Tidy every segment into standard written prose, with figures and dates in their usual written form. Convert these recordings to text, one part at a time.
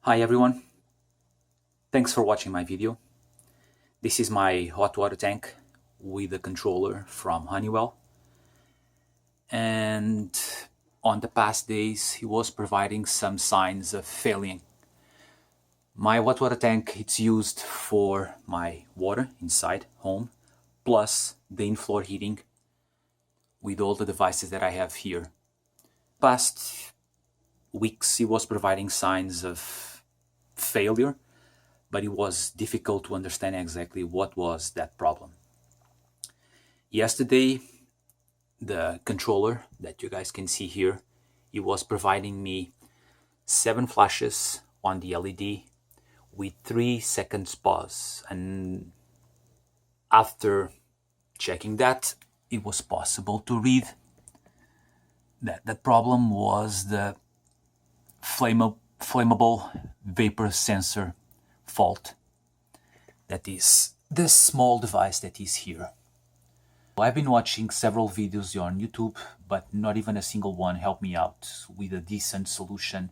Hi everyone, thanks for watching my video. This is my hot water tank with a controller from Honeywell, and on the past days he was providing some signs of failing. My hot water tank, it's used for my water inside home, plus the in-floor heating with all the devices that I have here. Past weeks he was providing signs of failure, but it was difficult to understand exactly what was that problem. Yesterday, the controller that you guys can see here, it was providing me 7 flashes on the LED with 3 seconds pause, and after checking that, it was possible to read that the problem was the flammable vapor sensor fault. That is this small device that is here. I've been watching several videos on YouTube, but not even a single one helped me out with a decent solution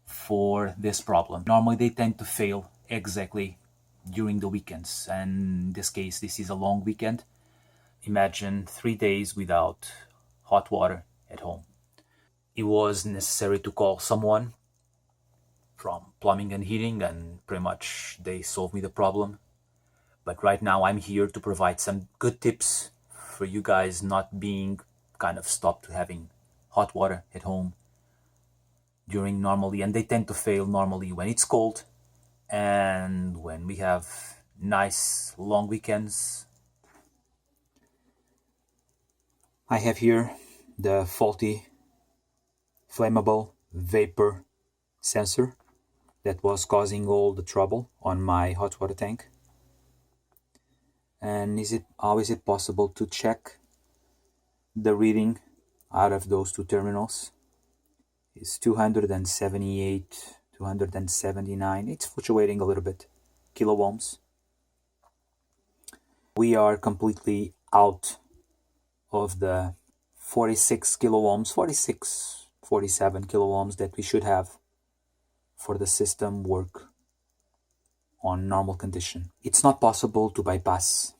for this problem. Normally they tend to fail exactly during the weekends, and in this case this is a long weekend. Imagine 3 days without hot water at home. It was necessary to call someone from plumbing and heating, and pretty much they solved me the problem. But right now I'm here to provide some good tips for you guys not being kind of stopped to having hot water at home during normally, and they tend to fail normally when it's cold and when we have nice long weekends. I have here the faulty flammable vapor sensor that was causing all the trouble on my hot water tank. And how is it possible to check the reading out of those two terminals? It's 278, 279. It's fluctuating a little bit, kilo ohms. We are completely out of the 46 kilo ohms, 46, 47 kilo ohms that we should have for the system work on normal condition. It's not possible to bypass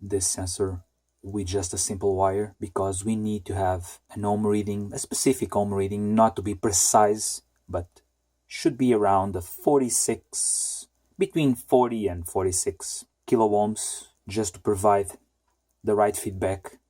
this sensor with just a simple wire, because we need to have an ohm reading, a specific ohm reading, not to be precise, but should be around the 46, between 40 and 46 kilo ohms, just to provide the right feedback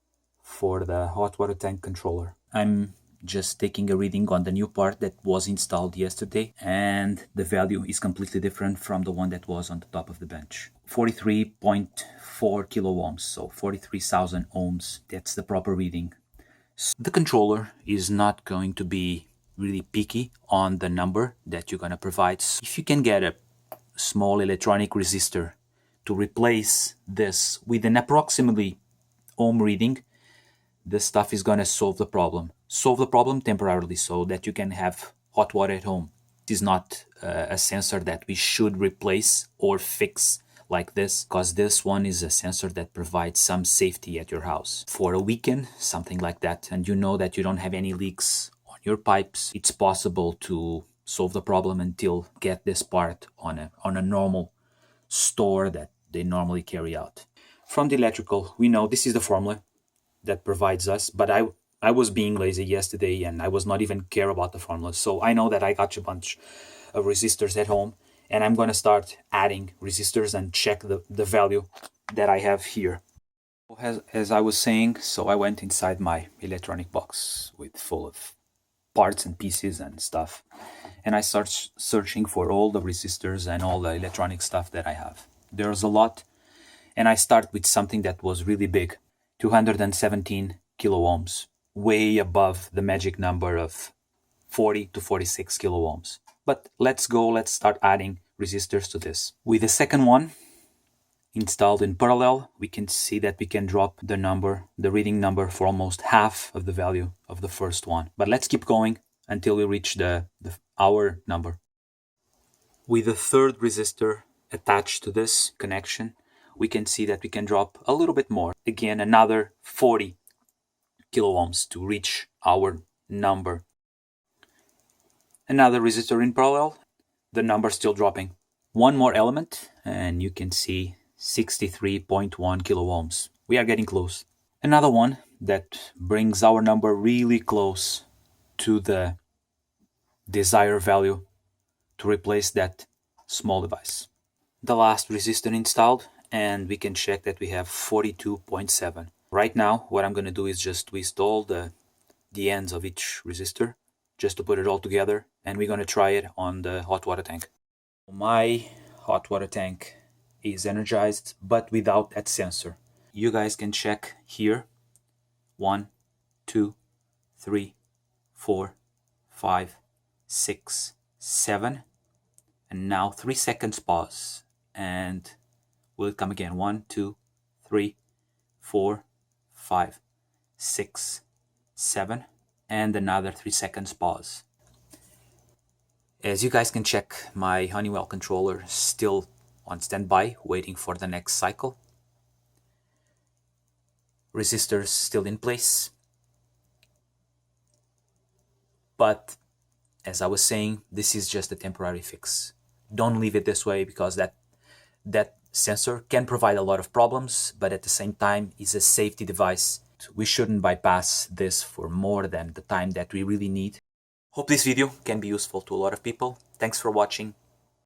for the hot water tank controller. I'm just taking a reading on the new part that was installed yesterday, and the value is completely different from the one that was on the top of the bench. 43.4 kilo ohms, so 43,000 ohms. That's the proper reading. So the controller is not going to be really picky on the number that you're going to provide. So if you can get a small electronic resistor to replace this with an approximately ohm reading, this stuff is going to solve the problem. Solve the problem temporarily so that you can have hot water at home. It is not a sensor that we should replace or fix like this, because this one is a sensor that provides some safety at your house. For a weekend, something like that, and you know that you don't have any leaks on your pipes, it's possible to solve the problem until get this part on a normal store that they normally carry out. From the electrical, we know this is the formula that provides us, but I was being lazy yesterday and I was not even care about the formula. So I know that I got a bunch of resistors at home, and I'm going to start adding resistors and check the value that I have here. As I was saying, so I went inside my electronic box full of parts and pieces and stuff, and I started searching for all the resistors and all the electronic stuff that I have. There's a lot, and I start with something that was really big, 217 kilo ohms, way above the magic number of 40 to 46 kilo ohms. But let's start adding resistors to this. With the second one installed in parallel, we can see that we can drop the reading number for almost half of the value of the first one. But let's keep going until we reach our number. With the third resistor attached to this connection, we can see that we can drop a little bit more. Again, another 40 kilo ohms to reach our number. Another resistor in parallel, the number still dropping. One more element and you can see 63.1 kilo ohms. We are getting close. Another one that brings our number really close to the desired value to replace that small device. The last resistor installed, and we can check that we have 42.7. Right now, what I'm going to do is just twist all the ends of each resistor just to put it all together, and we're going to try it on the hot water tank. My hot water tank is energized, but without that sensor. You guys can check here. 1, 2, 3, 4, 5, 6, 7, and now 3 seconds pause, and will it come again? 1, 2, 3, 4, 5, 6, 7, and another 3 seconds pause. As you guys can check, my Honeywell controller is still on standby, waiting for the next cycle. Resistors still in place. But as I was saying, this is just a temporary fix. Don't leave it this way, because that sensor can provide a lot of problems, but at the same time is a safety device. We shouldn't bypass this for more than the time that we really need. Hope this video can be useful to a lot of people. Thanks for watching.